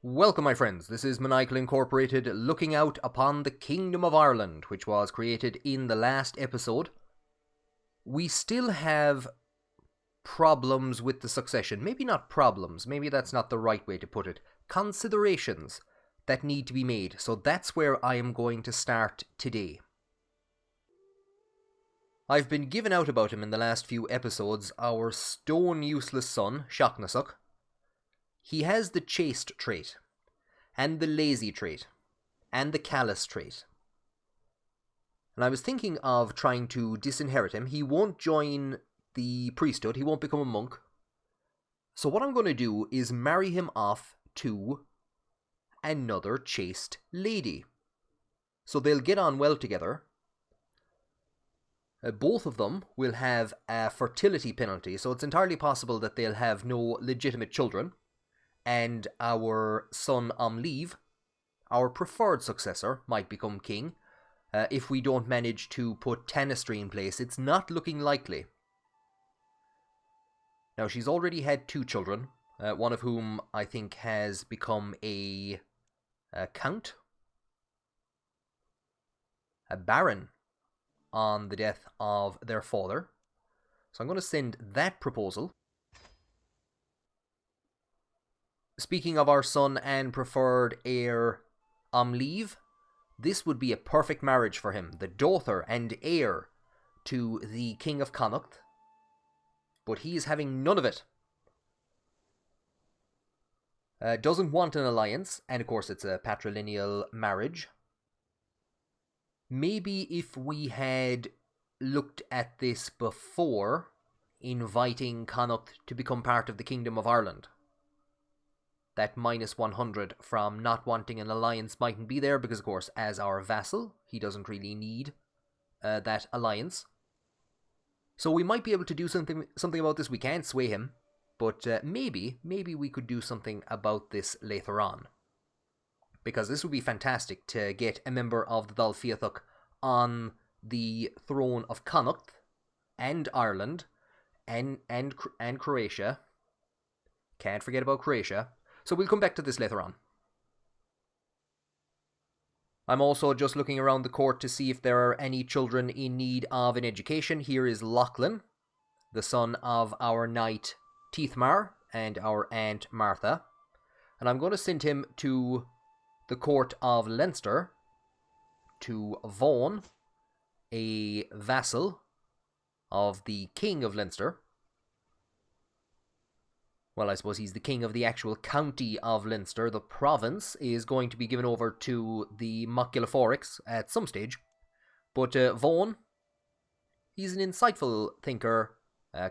Welcome, my friends. This is Maniacal Incorporated, looking out upon the Kingdom of Ireland, which was created in the last episode. We still have problems with the succession. Maybe not problems, maybe that's not the right way to put it. Considerations that need to be made. So that's where I am going to start today. I've been given out about him in the last few episodes, our stone-useless son, Seachnasach. He has the chaste trait, and the lazy trait, and the callous trait. And I was thinking of trying to disinherit him. He won't join the priesthood, he won't become a monk. So what I'm going to do is marry him off to another chaste lady. So they'll get on well together. Both of them will have a fertility penalty, so it's entirely possible that they'll have no legitimate children. And our son Uí Néill, our preferred successor, might become king. If we don't manage to put dynasty in place, it's not looking likely. Now, she's already had 2 children, one of whom I think has become a count, a baron, on the death of their father. So I'm going to send that proposal. Speaking of our son and preferred heir, Uí Néill, this would be a perfect marriage for him, the daughter and heir to the King of Connacht. But he is having none of it. Doesn't want an alliance, and of course it's a patrilineal marriage. Maybe if we had looked at this before inviting Connacht to become part of the Kingdom of Ireland, that minus 100 from not wanting an alliance mightn't be there, because of course as our vassal he doesn't really need that alliance. So we might be able to do something about this. We can't sway him, but maybe we could do something about this later on, because this would be fantastic to get a member of the Dál Fiatach on the throne of Connacht and Ireland and Croatia. Can't forget about Croatia. So we'll come back to this later on. I'm also just looking around the court to see if there are any children in need of an education. Here is Lachlan, the son of our knight Teithmar and our aunt Martha. And I'm going to send him to the court of Leinster, to Vaughan, a vassal of the King of Leinster. Well, I suppose he's the king of the actual county of Leinster. The province is going to be given over to the Maculaphorics at some stage. But Vaughan, he's an insightful thinker,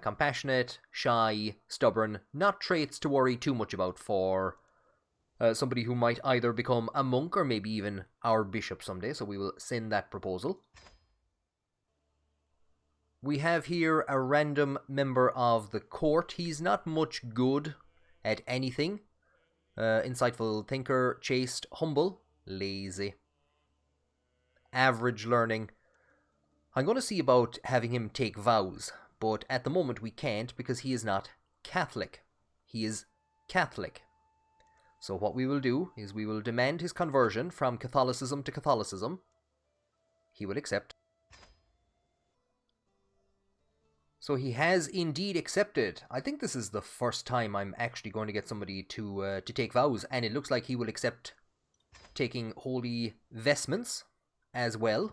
compassionate, shy, stubborn, not traits to worry too much about for somebody who might either become a monk or maybe even our bishop someday. So we will send that proposal. We have here a random member of the court. He's not much good at anything. Insightful thinker, chaste, humble, lazy. Average learning. I'm going to see about having him take vows, but at the moment we can't because he is not Catholic. He is Catholic. So what we will do is we will demand his conversion from Catholicism to Catholicism. He will accept. So he has indeed accepted. I think this is the first time I'm actually going to get somebody to take vows, and it looks like he will accept taking holy vestments as well.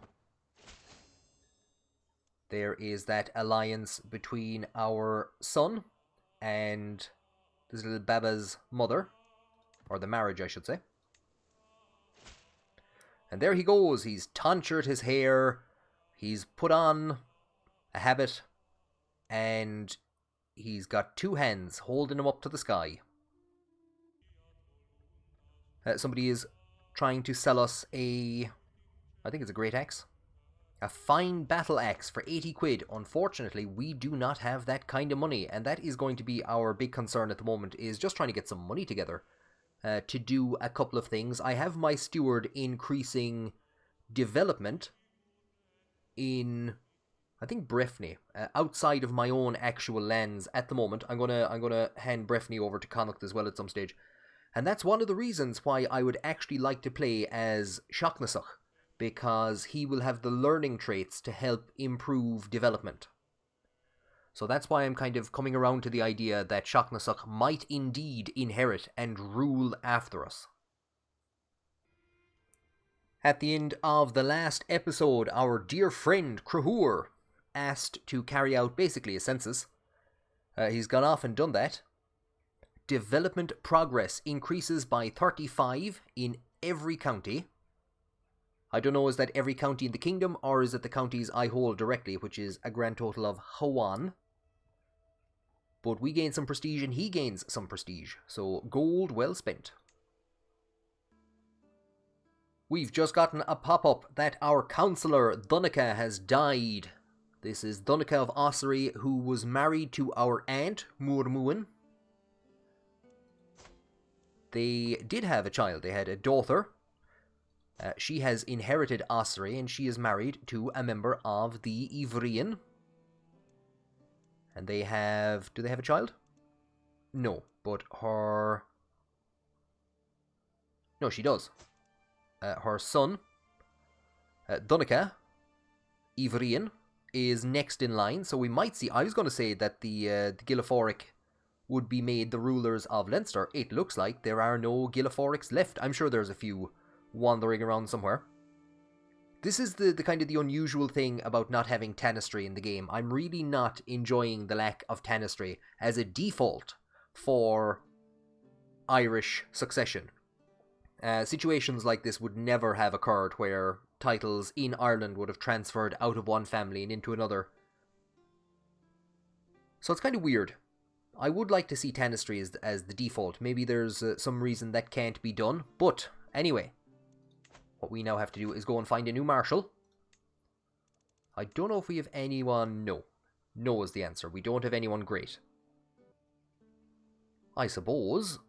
There is that alliance between our son and this little Baba's mother, or the marriage I should say. And there he goes. He's tonsured his hair, he's put on a habit, and he's got 2 hands holding him up to the sky. Somebody is trying to sell us I think it's a great axe. A fine battle axe for 80 quid. Unfortunately, we do not have that kind of money, and that is going to be our big concern at the moment, is just trying to get some money together to do a couple of things. I have my steward increasing development in, I think, Breffni, outside of my own actual lands at the moment. I'm gonna hand Breffni over to Connacht as well at some stage. And that's one of the reasons why I would actually like to play as Seachnasach, because he will have the learning traits to help improve development. So that's why I'm kind of coming around to the idea that Seachnasach might indeed inherit and rule after us. At the end of the last episode, our dear friend Crusader asked to carry out basically a census. He's gone off and done that. Development progress increases by 35 in every county. I don't know, is that every county in the kingdom, or is it the counties I hold directly, which is a grand total of 1. But we gain some prestige and he gains some prestige, so gold well spent. We've just gotten a pop-up that our councillor Donncha has died. This is Donncha of Ossory, who was married to our aunt, Muirmuin. They did have a child. They had a daughter. She has inherited Ossory, and she is married to a member of the Ivrian. And they have... Do they have a child? No, but her... No, she does. Her son, Donncha, Ivrian, is next in line. So we might see... I was going to say that the Gilaforic would be made the rulers of Leinster. It looks like there are no Gilaforics left. I'm sure there's a few wandering around somewhere. This is the kind of the unusual thing about not having Tanistry in the game. I'm really not enjoying the lack of Tanistry as a default for Irish succession. Situations like this would never have occurred where titles in Ireland would have transferred out of one family and into another. So it's kind of weird. I would like to see Tanistry as the default. Maybe there's some reason that can't be done. But anyway, what we now have to do is go and find a new marshal. I don't know if we have anyone... No. No is the answer. We don't have anyone great. I suppose...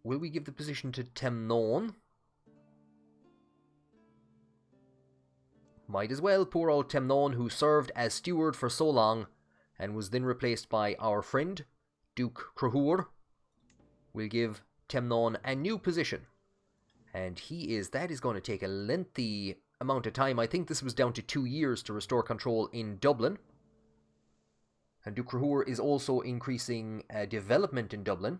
Will we give the position to Temnon? Might as well. Poor old Temnon, who served as steward for so long and was then replaced by our friend, Duke Crusader. We'll give Temnon a new position. And that is going to take a lengthy amount of time. I think this was down to 2 years to restore control in Dublin. And Duke Crusader is also increasing development in Dublin.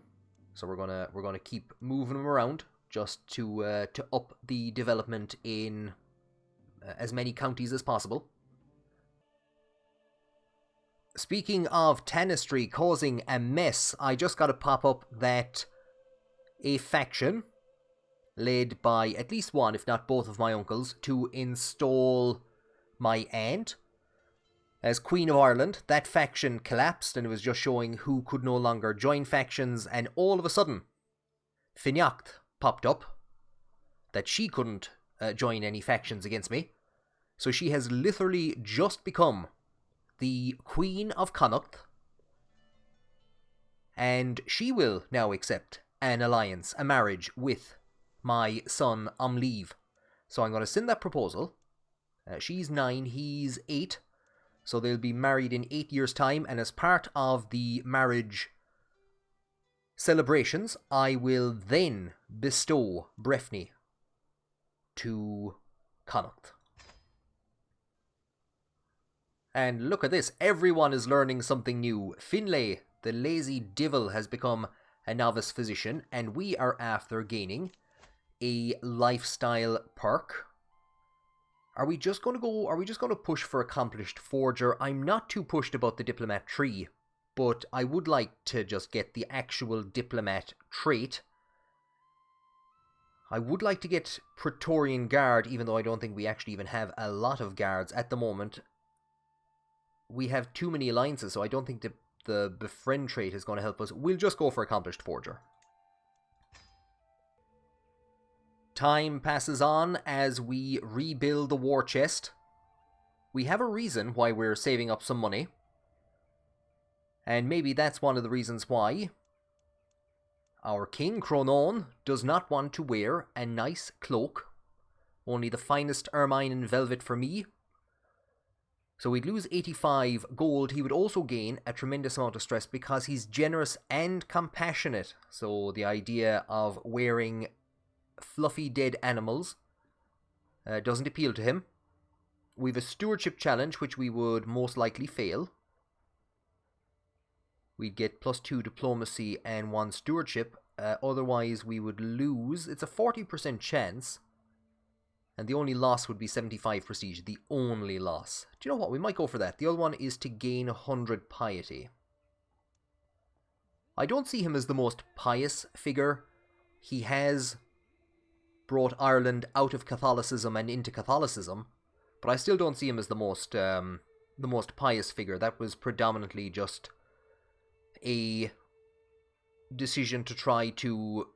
So we're gonna keep moving them around just to up the development in as many counties as possible. Speaking of Tanistry causing a mess, I just got a pop-up that a faction, led by at least one, if not both of my uncles, to install my aunt as Queen of Ireland. That faction collapsed, and it was just showing who could no longer join factions, and all of a sudden, Fianach popped up, that she couldn't join any factions against me. So she has literally just become the Queen of Connacht, and she will now accept an alliance, a marriage with my son Amlíomh. So I'm going to send that proposal. She's 9, he's 8, so they'll be married in 8 years' time, and as part of the marriage celebrations, I will then bestow Breffni to Connacht. And look at this, everyone is learning something new. Finlay, the lazy divil, has become a novice physician, and we are after gaining a lifestyle perk. Are we just going to push for accomplished forger? I'm not too pushed about the diplomat tree, but I would like to just get the actual diplomat trait. I would like to get Praetorian Guard, even though I don't think we actually even have a lot of guards at the moment. We have too many alliances, so I don't think the befriend trait is going to help us. We'll just go for accomplished forger. Time passes on as we rebuild the war chest. We have a reason why we're saving up some money. And maybe that's one of the reasons why our King Cronon does not want to wear a nice cloak. Only the finest ermine and velvet for me. So we'd lose 85 gold. He would also gain a tremendous amount of stress because he's generous and compassionate. So the idea of wearing fluffy dead animals doesn't appeal to him. We've a stewardship challenge, which we would most likely fail. We'd get +2 diplomacy and 1 stewardship. Otherwise, we would lose. It's a 40% chance. And the only loss would be 75 prestige. The only loss. Do you know what? We might go for that. The other one is to gain 100 piety. I don't see him as the most pious figure. He has brought Ireland out of Catholicism and into Catholicism. But I still don't see him as the most pious figure. That was predominantly just a decision to try to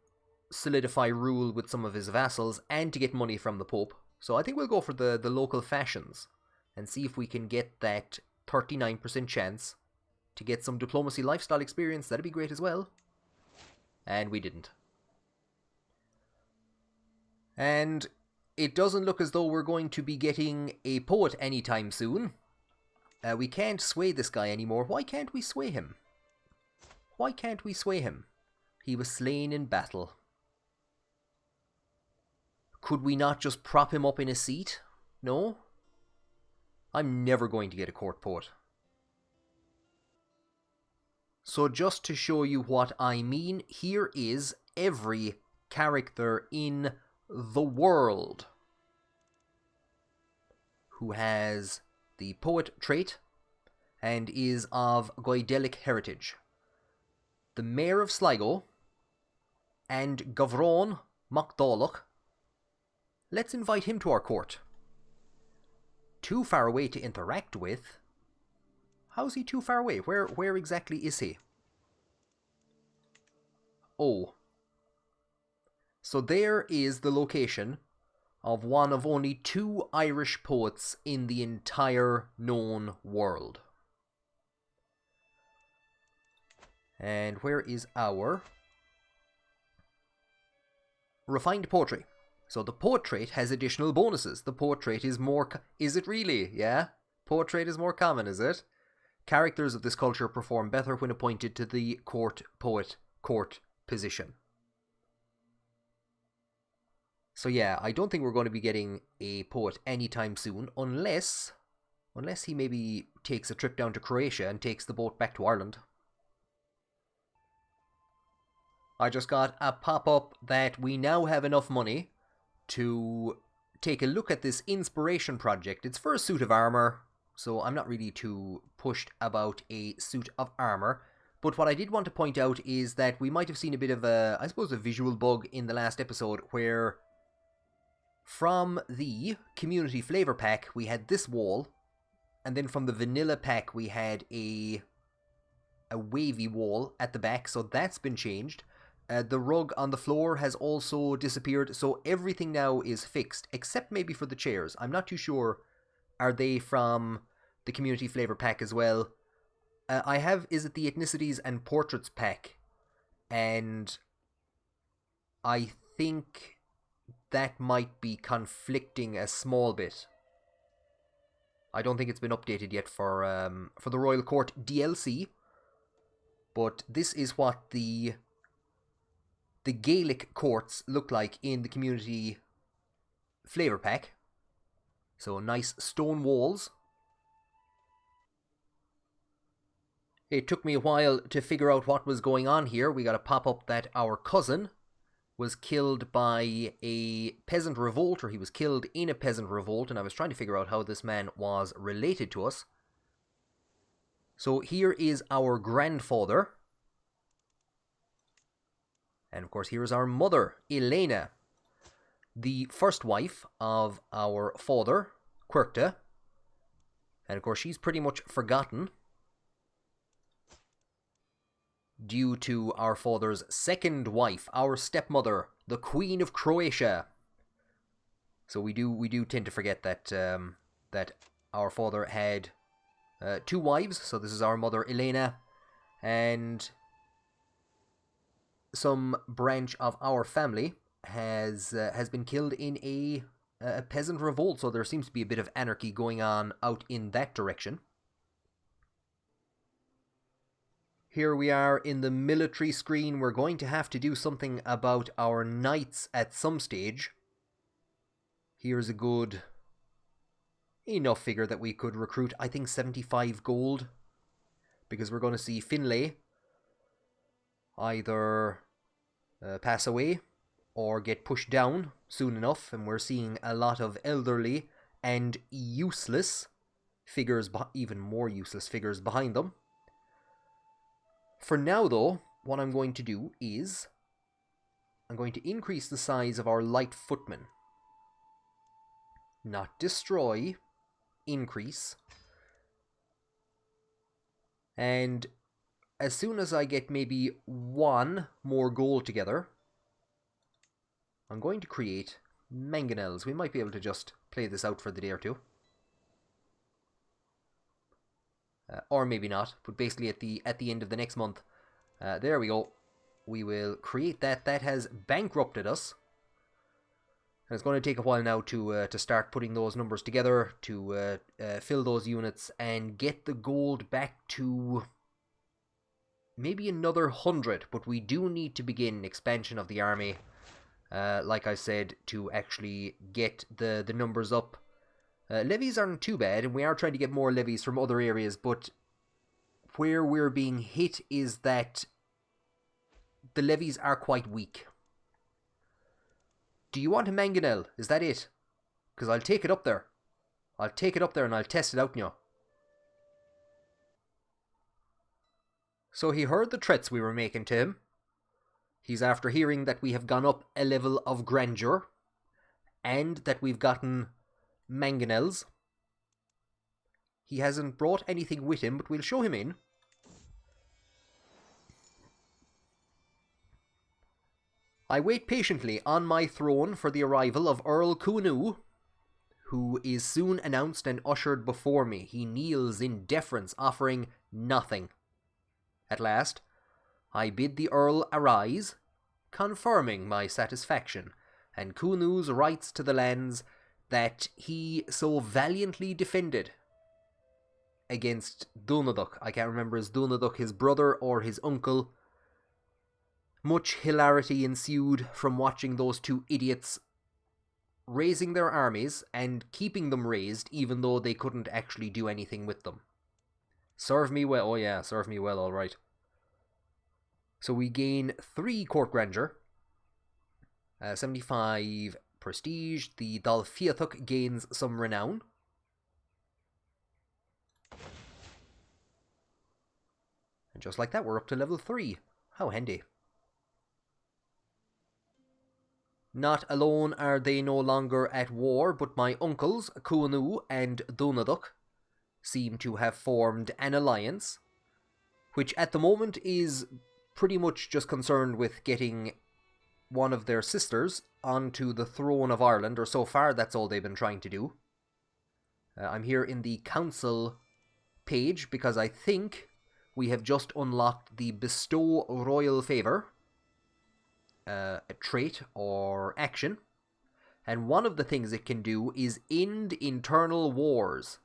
solidify rule with some of his vassals and to get money from the Pope. So I think we'll go for the local fashions and see if we can get that 39% chance to get some diplomacy lifestyle experience. That'd be great as well. And we didn't. And it doesn't look as though we're going to be getting a poet anytime soon. We can't sway this guy anymore. Why can't we sway him? Why can't we sway him? He was slain in battle. Could we not just prop him up in a seat? No? I'm never going to get a court poet. So just to show you what I mean, here is every character in the world who has the poet trait and is of Gaelic heritage. The Mayor of Sligo and Gavron Macdallach. Let's invite him to our court. Too far away to interact with. How's he too far away? Where exactly is he? Oh. So there is the location of one of only 2 Irish poets in the entire known world. And where is our refined poetry? So the poet trait has additional bonuses. The poet trait is more... Is it really? Yeah? Poet trait is more common, is it? Characters of this culture perform better when appointed to the court poet court position. So yeah, I don't think we're going to be getting a poet anytime soon, unless he maybe takes a trip down to Croatia and takes the boat back to Ireland. I just got a pop-up that we now have enough money to take a look at this inspiration project. It's for a suit of armor, so I'm not really too pushed about a suit of armor. But what I did want to point out is that we might have seen a bit of a, I suppose, a visual bug in the last episode where from the community flavor pack we had this wall, and then from the vanilla pack we had a wavy wall at the back, so that's been changed. The rug on the floor has also disappeared, so everything now is fixed, except maybe for the chairs. I'm not too sure. Are they from the community flavor pack as well? I have, is it the ethnicities and portraits pack? And I think that might be conflicting a small bit. I don't think it's been updated yet for the Royal Court DLC. But this is what the Gaelic courts look like in the community flavor pack. So nice stone walls. It took me a while to figure out what was going on here. We got a pop-up that our cousin was killed by a peasant revolt, or he was killed in a peasant revolt, and I was trying to figure out how this man was related to us. So here is our grandfather. And of course here is our mother, Elena, the first wife of our father, Quirkta. And of course she's pretty much forgotten due to our father's second wife, our stepmother, the Queen of Croatia. So we do tend to forget that that our father had 2 wives. So this is our mother Elena, and some branch of our family has been killed in a a peasant revolt, so there seems to be a bit of anarchy going on out in that direction. Here we are in the military screen. We're going to have to do something about our knights at some stage. Here's a good enough figure that we could recruit. I think 75 gold. Because we're going to see Finlay either pass away or get pushed down soon enough. And we're seeing a lot of elderly and useless figures, even more useless figures behind them. For now, though, what I'm going to do is I'm going to increase the size of our light footmen. Not destroy, increase. And as soon as I get maybe one more goal together, I'm going to create mangonels. We might be able to just play this out for the day or two. Or maybe not, but basically at the end of the next month, there we go. We will create that. That has bankrupted us. And it's going to take a while now to start putting those numbers together, to fill those units and get the gold back to maybe another 100. But we do need to begin expansion of the army, like I said, to actually get the numbers up. Levies aren't too bad, and we are trying to get more levies from other areas, but where we're being hit is that the levies are quite weak. Do you want a mangonel? Is that it? Because I'll take it up there. I'll take it up there and I'll test it out now. So he heard the threats we were making to him. He's after hearing that we have gone up a level of grandeur and that we've gotten mangonels. He hasn't brought anything with him, but we'll show him in. I wait patiently on my throne for the arrival of Earl Cúnú, who is soon announced and ushered before me. He kneels in deference, offering nothing. At last, I bid the Earl arise, confirming my satisfaction, and Cúnú's rights to the lands that he so valiantly defended against Dúnadach. I can't remember, is Dúnadach his brother or his uncle? Much hilarity ensued from watching those two idiots raising their armies and keeping them raised even though they couldn't actually do anything with them. Serve me well. Oh yeah, serve me well, alright. So we gain 3 court grandeur, 75 prestige. The Dál Fiatach gains some renown. And just like that, we're up to level 3. How handy. Not alone are they no longer at war, but my uncles, Cúnú and Dúnadach, seem to have formed an alliance, which at the moment is pretty much just concerned with getting one of their sisters onto the throne of Ireland, or so far that's all they've been trying to do. I'm here in the council page because I think we have just unlocked the bestow royal favour, a trait or action, and one of the things it can do is end internal wars.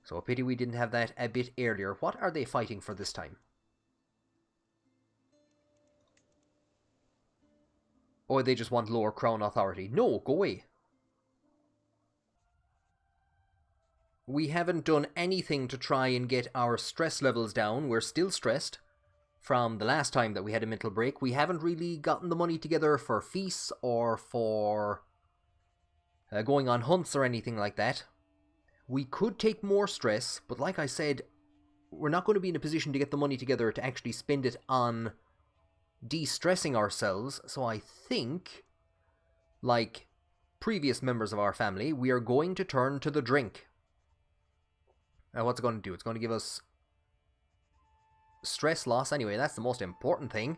So a pity we didn't have that a bit earlier. What are they fighting for this time? Or they just want lower crown authority. No, go away. We haven't done anything to try and get our stress levels down. We're still stressed from the last time that we had a mental break. We haven't really gotten the money together for feasts or for going on hunts or anything like that. We could take more stress, but like I said, we're not going to be in a position to get the money together to actually spend it on de-stressing ourselves. So I think, like previous members of our family, we are going to turn to the drink. Now what's it going to do? It's going to give us stress loss anyway. That's the most important thing.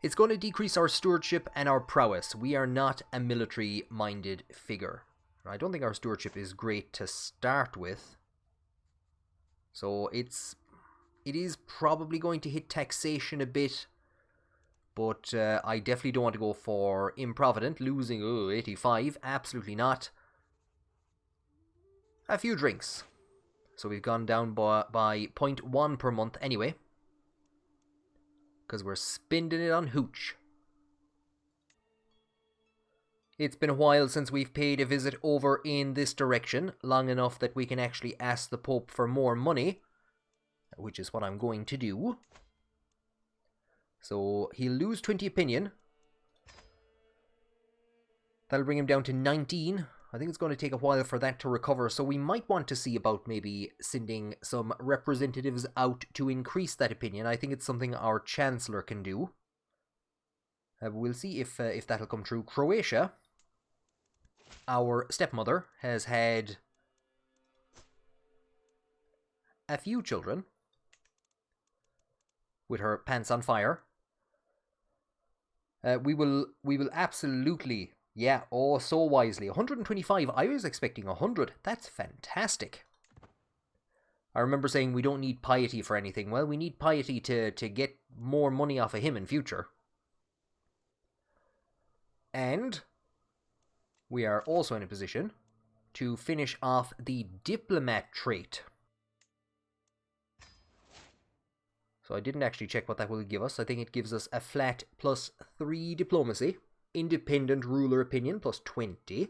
It's going to decrease our stewardship and our prowess. We are not a military-minded figure. I don't think our stewardship is great to start with. So it is probably going to hit taxation a bit. but I definitely don't want to go for improvident, losing 85, absolutely not. A few drinks. So we've gone down by 0.1 per month anyway, because we're spending it on hooch. It's been a while since we've paid a visit over in this direction, long enough that we can actually ask the Pope for more money, which is what I'm going to do. So he'll lose 20 opinion. That'll bring him down to 19. I think it's going to take a while for that to recover, so we might want to see about maybe sending some representatives out to increase that opinion. I think it's something our Chancellor can do. We'll see if that'll come true. Croatia, our stepmother, has had a few children with her pants on fire. We will absolutely, yeah, oh, so wisely. 125, I was expecting 100. That's fantastic. I remember saying we don't need piety for anything. Well, we need piety to get more money off of him in future. And we are also in a position to finish off the diplomat trait. So I didn't actually check what that will give us. I think it gives us a flat +3 diplomacy. Independent ruler opinion +20.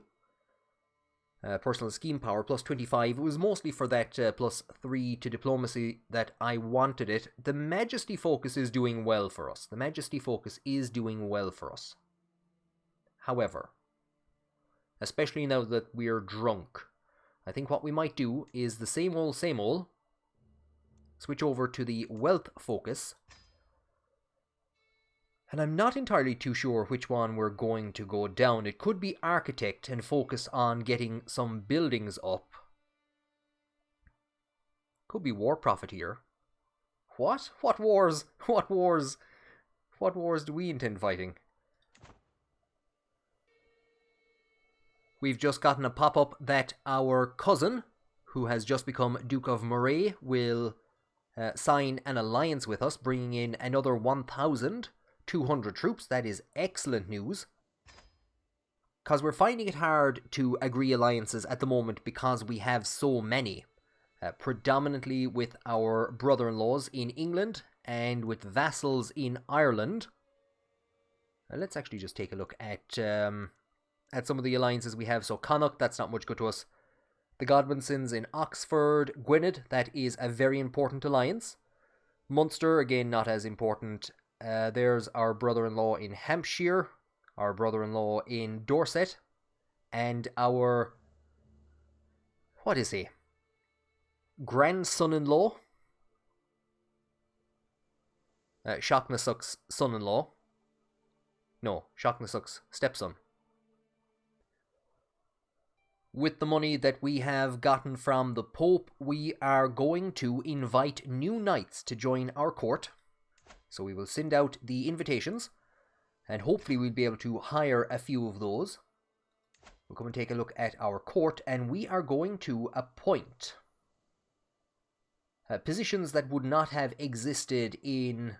Personal scheme power +25. It was mostly for that +3 to diplomacy that I wanted it. The Majesty focus is doing well for us. However, especially now that we're drunk, I think what we might do is the same old, switch over to the wealth focus. And I'm not entirely too sure which one we're going to go down. It could be architect and focus on getting some buildings up. Could be war profiteer. What? What wars? What wars? What wars do we intend fighting? We've just gotten a pop-up that our cousin, who has just become Duke of Moray, will sign an alliance with us, bringing in another 1,200 troops. That is excellent news, because we're finding it hard to agree alliances at the moment because we have so many, predominantly with our brother-in-laws in England and with vassals in Ireland. Let's actually just take a look at some of the alliances we have. So Connacht, that's not much good to us. The Godwinsons in Oxford. Gwynedd, that is a very important alliance. Munster, again, not as important. There's our brother-in-law in Hampshire, our brother-in-law in Dorset, and our, what is he? Grandson-in-law? Shocknasuk's son-in-law. No, Shocknasuk's stepson. With the money that we have gotten from the Pope, we are going to invite new knights to join our court. So we will send out the invitations, and hopefully we'll be able to hire a few of those. We'll come and take a look at our court, and we are going to appoint positions that would not have existed in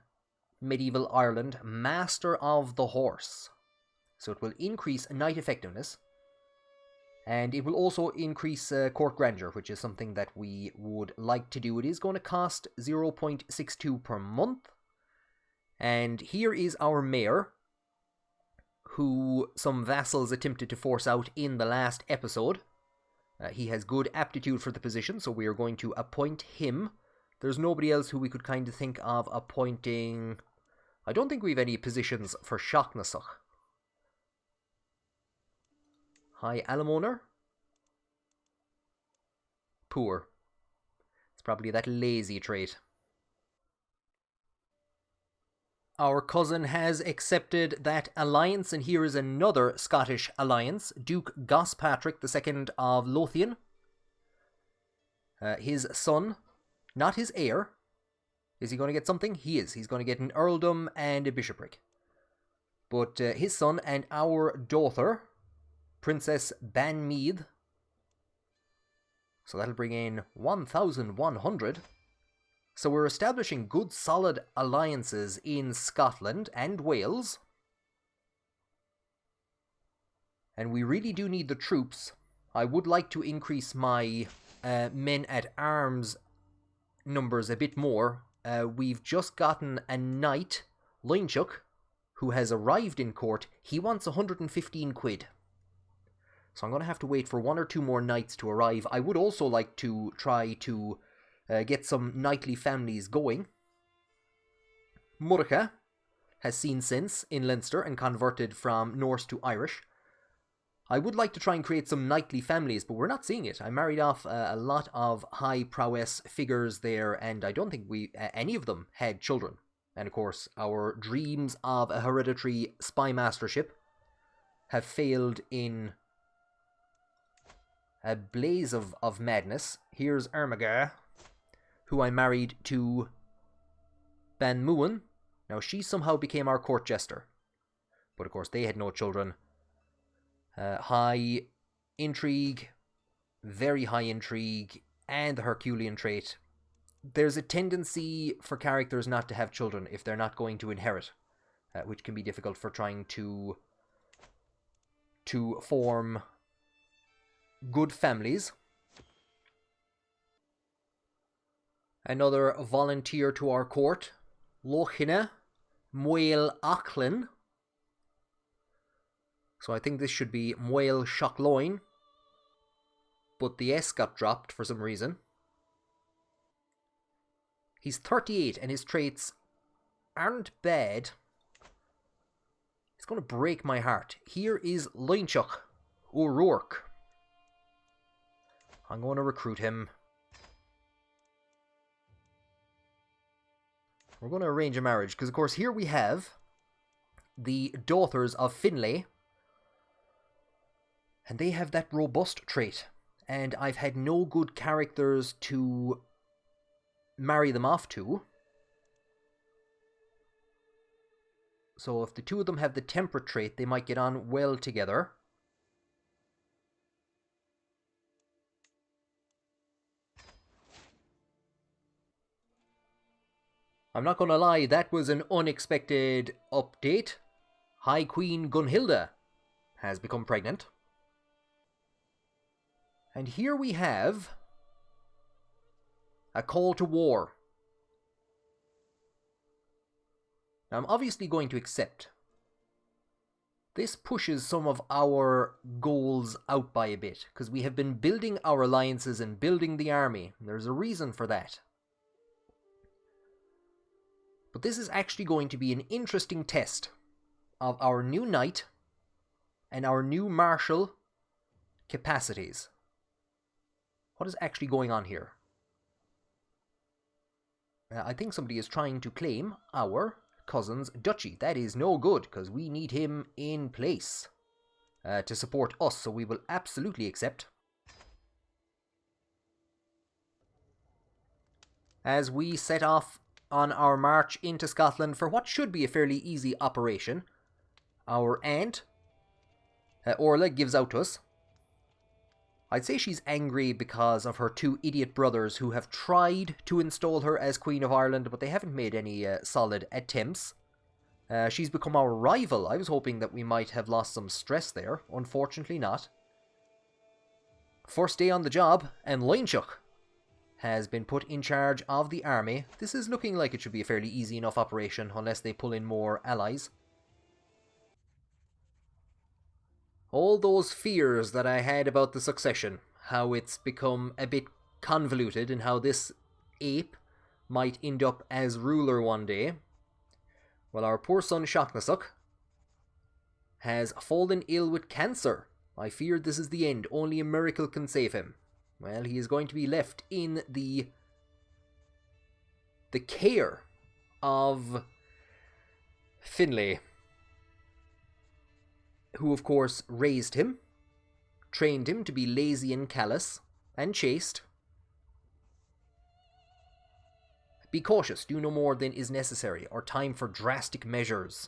medieval Ireland. Master of the Horse. So it will increase knight effectiveness. And it will also increase court grandeur, which is something that we would like to do. It is going to cost 0.62 per month. And here is our mayor, who some vassals attempted to force out in the last episode. He has good aptitude for the position, so we are going to appoint him. There's nobody else who we could kind of think of appointing. I don't think we have any positions for Shocknasuk. High Alamoner? Poor. It's probably that lazy trait. Our cousin has accepted that alliance, and here is another Scottish alliance. Duke Gospatrick II of Lothian. His son, not his heir. Is he going to get something? He is. He's going to get an earldom and a bishopric. But his son and our daughter, Princess Banmead. So that'll bring in 1,100. So we're establishing good solid alliances in Scotland and Wales. And we really do need the troops. I would like to increase my men at arms numbers a bit more. We've just gotten a knight, Leinchuk, who has arrived in court. He wants 115 quid. So I'm going to have to wait for 1 or 2 more knights to arrive. I would also like to try to get some knightly families going. Murcha has seen sense in Leinster and converted from Norse to Irish. I would like to try and create some knightly families, but we're not seeing it. I married off a lot of high prowess figures there, and I don't think any of them had children. And of course, our dreams of a hereditary spy mastership have failed in a blaze of madness. Here's Ermengar, who I married to Ban Muin. Now, she somehow became our court jester. But of course, they had no children. High intrigue, very high intrigue, and the Herculean trait. There's a tendency for characters not to have children if they're not going to inherit, which can be difficult for trying to form good families. Another volunteer to our court, Lochine Muil Achlin. So I think this should be Muil Shockloin, but the S got dropped for some reason. He's 38 and his traits aren't bad. It's going to break my heart. Here is Leinchuk O'Rourke. I'm going to recruit him. We're going to arrange a marriage, because of course here we have the daughters of Finlay. And they have that robust trait. And I've had no good characters to marry them off to. So if the two of them have the temperate trait, they might get on well together. I'm not going to lie, that was an unexpected update. High Queen Gunhilda has become pregnant. And here we have a call to war. Now, I'm obviously going to accept. This pushes some of our goals out by a bit, because we have been building our alliances and building the army. There's a reason for that. But this is actually going to be an interesting test of our new knight and our new martial capacities. What is actually going on here? I think somebody is trying to claim our cousin's duchy. That is no good, because we need him in place to support us, so we will absolutely accept. As we set off on our march into Scotland for what should be a fairly easy operation, our aunt, Orla, gives out to us. I'd say she's angry because of her 2 idiot brothers who have tried to install her as Queen of Ireland, but they haven't made any solid attempts. She's become our rival. I was hoping that we might have lost some stress there. Unfortunately not. First day on the job, and Leinchuk has been put in charge of the army. This is looking like it should be a fairly easy enough operation, unless they pull in more allies. All those fears that I had about the succession, how it's become a bit convoluted and how this ape might end up as ruler one day. Well, our poor son Shaknasuk has fallen ill with cancer. I feared this is the end. Only a miracle can save him. Well, he is going to be left in the care of Finlay, who of course raised him, trained him to be lazy and callous, and chaste. Be cautious, do no more than is necessary, or time for drastic measures.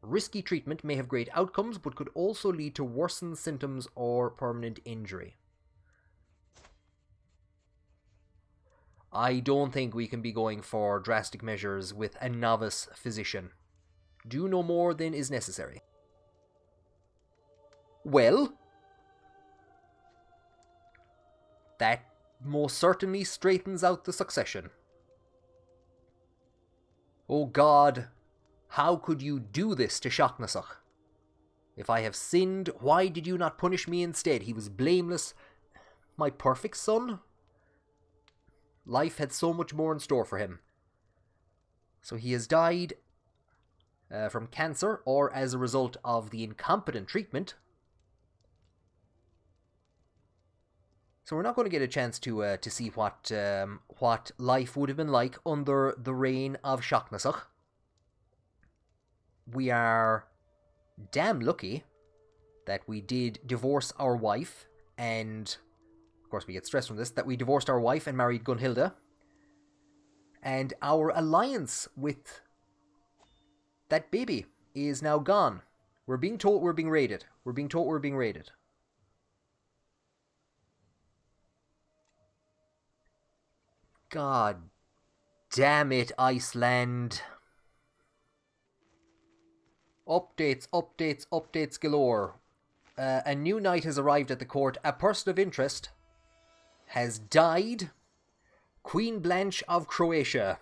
Risky treatment may have great outcomes, but could also lead to worsened symptoms or permanent injury. I don't think we can be going for drastic measures with a novice physician. Do no more than is necessary. Well, that most certainly straightens out the succession. Oh God, how could you do this to Seachnasach? If I have sinned, why did you not punish me instead? He was blameless. My perfect son? Life had so much more in store for him. So he has died from cancer, or as a result of the incompetent treatment. So we're not going to get a chance to see what life would have been like under the reign of Seachnasach. We are damn lucky that we did divorce our wife, and of course we get stressed from this, that we divorced our wife and married Gunhilda. And our alliance with that baby is now gone. We're being told we're being raided. We're being told we're being raided. God damn it, Iceland. Updates galore. A new knight has arrived at the court. A person of interest has died. Queen Blanche of Croatia.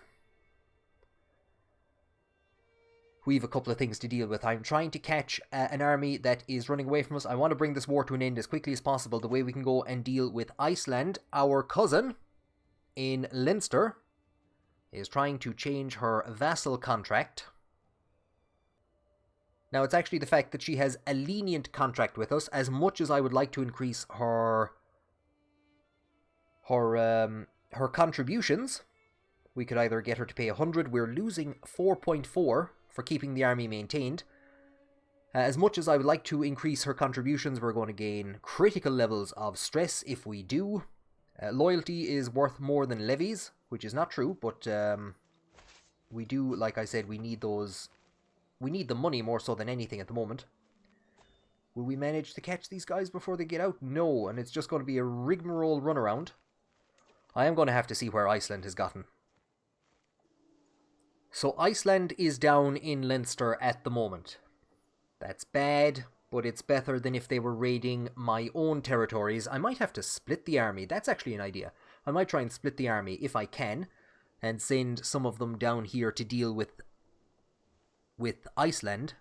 We've a couple of things to deal with. I'm trying to catch an army that is running away from us. I want to bring this war to an end as quickly as possible. The way we can go and deal with Iceland. Our cousin in Leinster is trying to change her vassal contract. Now, it's actually the fact that she has a lenient contract with us. As much as I would like to increase her contributions, we could either get her to pay 100. We're losing 4.4 for keeping the army maintained. As much as I would like to increase her contributions, we're going to gain critical levels of stress if we do. Loyalty is worth more than levies, which is not true, but we do, like I said, we need those. We need the money more so than anything at the moment. Will we manage to catch these guys before they get out? No, and it's just going to be a rigmarole runaround. I am going to have to see where Iceland has gotten. So Iceland is down in Leinster at the moment. That's bad, but it's better than if they were raiding my own territories. I might have to split the army. That's actually an idea. I might try and split the army if I can, and send some of them down here to deal with Iceland.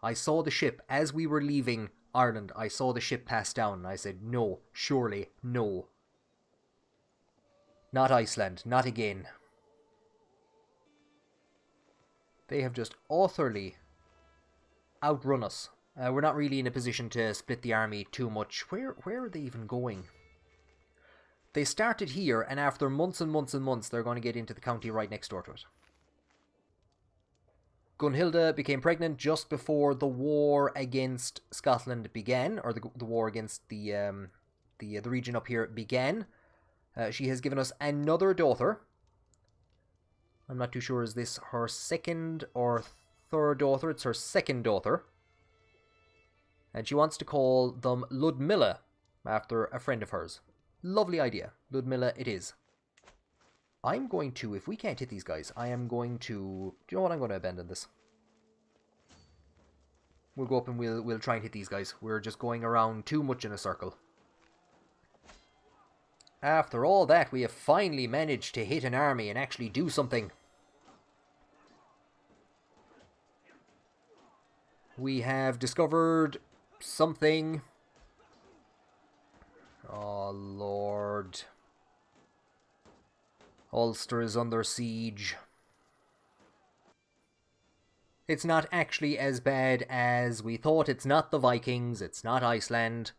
I saw the ship as we were leaving Ireland. I saw the ship pass down, and I said, no, surely, no. Not Iceland, not again. They have just utterly outrun us. We're not really in a position to split the army too much. Where are they even going? They started here, and after months and months and months, they're going to get into the county right next door to it. Gunhilda became pregnant just before the war against Scotland began, or the war against the region up here began. She has given us another daughter. I'm not too sure, is this her second or third daughter? It's her second daughter. And she wants to call them Ludmilla, after a friend of hers. Lovely idea. Ludmilla it is. I'm going to, if we can't hit these guys, I am going to... Do you know what? I'm going to abandon this. We'll go up and we'll try and hit these guys. We're just going around too much in a circle. After all that, we have finally managed to hit an army and actually do something. We have discovered something. Oh, Lord. Ulster is under siege. It's not actually as bad as we thought. It's not the Vikings. It's not Iceland.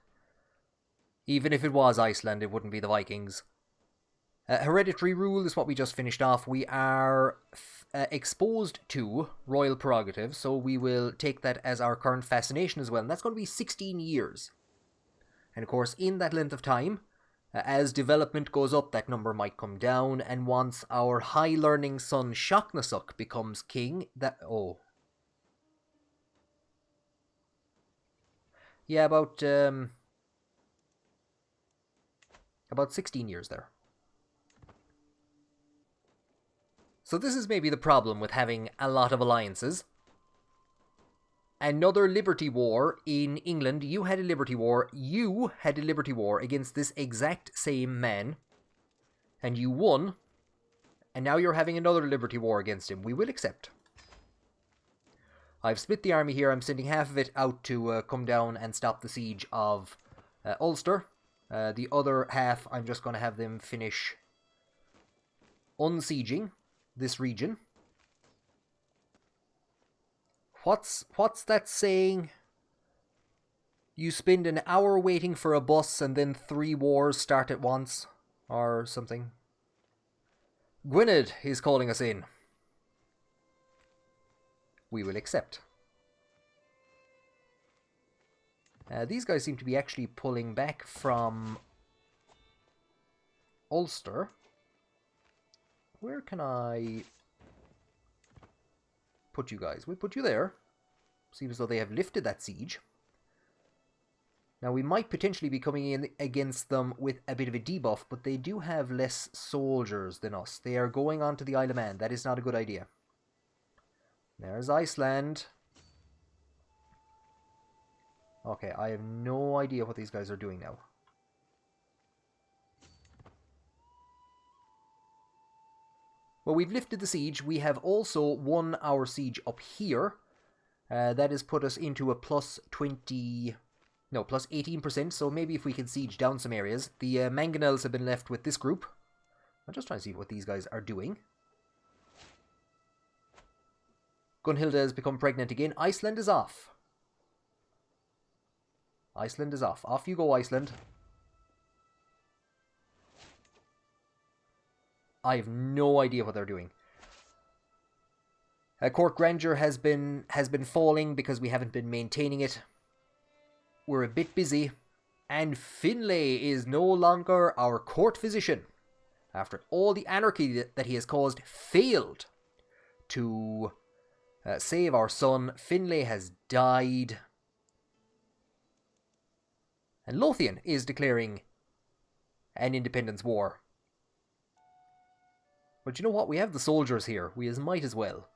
Even if it was Iceland, it wouldn't be the Vikings. Hereditary rule is what we just finished off. We are exposed to royal prerogatives, so we will take that as our current fascination as well. And that's going to be 16 years. And of course, in that length of time, as development goes up, that number might come down. And once our high-learning son Seachnasach becomes king, that... Oh. Yeah, about 16 years there. So this is maybe the problem with having a lot of alliances. Another Liberty War in England. You had a Liberty War. You had a Liberty War against this exact same man. And you won. And now you're having another Liberty War against him. We will accept. I've split the army here. I'm sending half of it out to come down and stop the siege of Ulster. The other half, I'm just going to have them finish unsieging this region. What's that saying? You spend an hour waiting for a bus and then 3 wars start at once, or something. Gwynedd is calling us in. We will accept. These guys seem to be actually pulling back from Ulster. Where can I put you guys? We'll put you there. Seems as though they have lifted that siege. Now we might potentially be coming in against them with a bit of a debuff, but they do have less soldiers than us. They are going on to the Isle of Man. That is not a good idea. There's Iceland. Okay, I have no idea what these guys are doing now. Well, we've lifted the siege. We have also won our siege up here. That has put us into a plus 18%. So maybe if we can siege down some areas. The Mangonels have been left with this group. I'm just trying to see what these guys are doing. Gunhilda has become pregnant again. Iceland is off. Iceland is off. Off you go, Iceland. I have no idea what they're doing. Court grandeur has been falling because we haven't been maintaining it. We're a bit busy. And Finlay is no longer our court physician. After all the anarchy that he has caused, failed to save our son. Finlay has died. And Lothian is declaring an independence war. But you know what? We have the soldiers here. We might as well.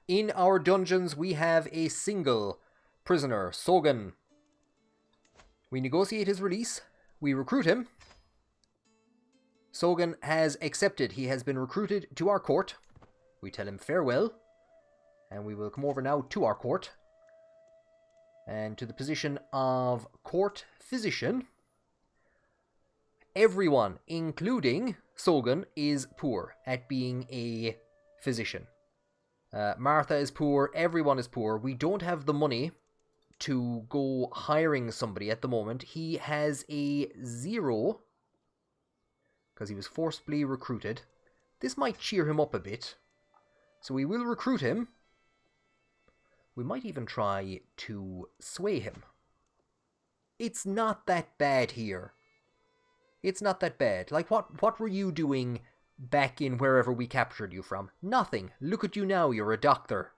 In our dungeons, we have a single prisoner, Sogan. We negotiate his release. We recruit him. Sogan has accepted. He has been recruited to our court. We tell him farewell. And we will come over now to our court. And to the position of court physician. Everyone, including Sogan, is poor at being a physician. Martha is poor. Everyone is poor. We don't have the money to go hiring somebody at the moment. He has a 0 because he was forcibly recruited. This might cheer him up a bit. So we will recruit him. We might even try to sway him. It's not that bad here. It's not that bad. Like, what were you doing back in wherever we captured you from? Nothing. Look at you now, you're a doctor.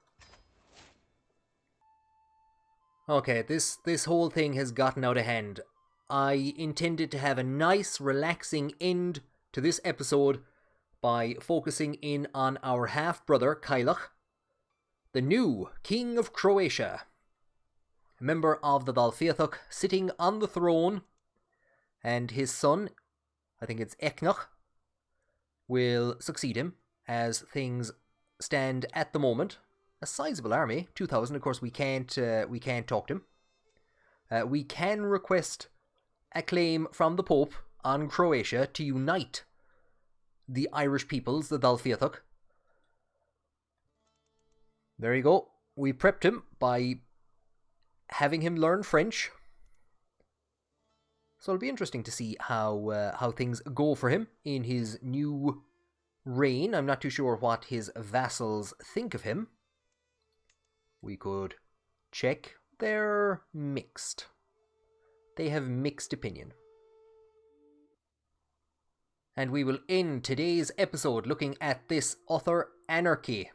Okay, this whole thing has gotten out of hand. I intended to have a nice, relaxing end to this episode by focusing in on our half-brother, Cailleach, the new King of Croatia, a member of the Dál Fiatach, sitting on the throne, and his son, I think it's Ecnach, will succeed him as things stand at the moment. A sizable army, 2,000. Of course, we can't talk to him. We can request a claim from the Pope on Croatia to unite the Irish peoples, the Dál Fiatach. There you go. We prepped him by having him learn French. So it'll be interesting to see how things go for him in his new reign. I'm not too sure what his vassals think of him. We could check. They're mixed. They have mixed opinion. And we will end today's episode looking at this utter anarchy.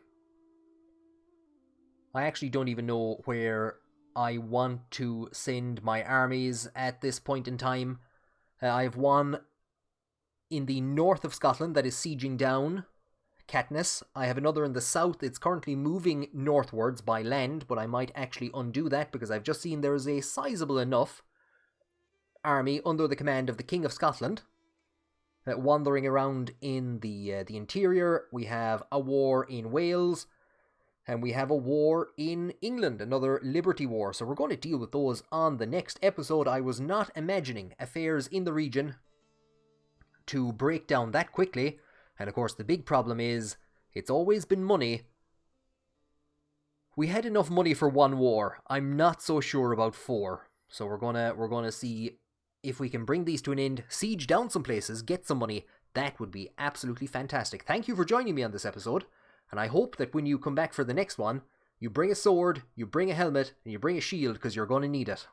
I actually don't even know where I want to send my armies at this point in time. I have won in the north of Scotland that is sieging down Katniss. I have another in the south. It's currently moving northwards by land, but I might actually undo that because I've just seen there is a sizable enough army under the command of the King of Scotland wandering around in the interior. We have a war in Wales, and we have a war in England, another Liberty War. So we're going to deal with those on the next episode. I was not imagining affairs in the region to break down that quickly. And of course the big problem is, it's always been money. We had enough money for one war. I'm not so sure about 4. So we're gonna see if we can bring these to an end, siege down some places, get some money. That would be absolutely fantastic. Thank you for joining me on this episode, and I hope that when you come back for the next one, you bring a sword, you bring a helmet, and you bring a shield, because you're going to need it.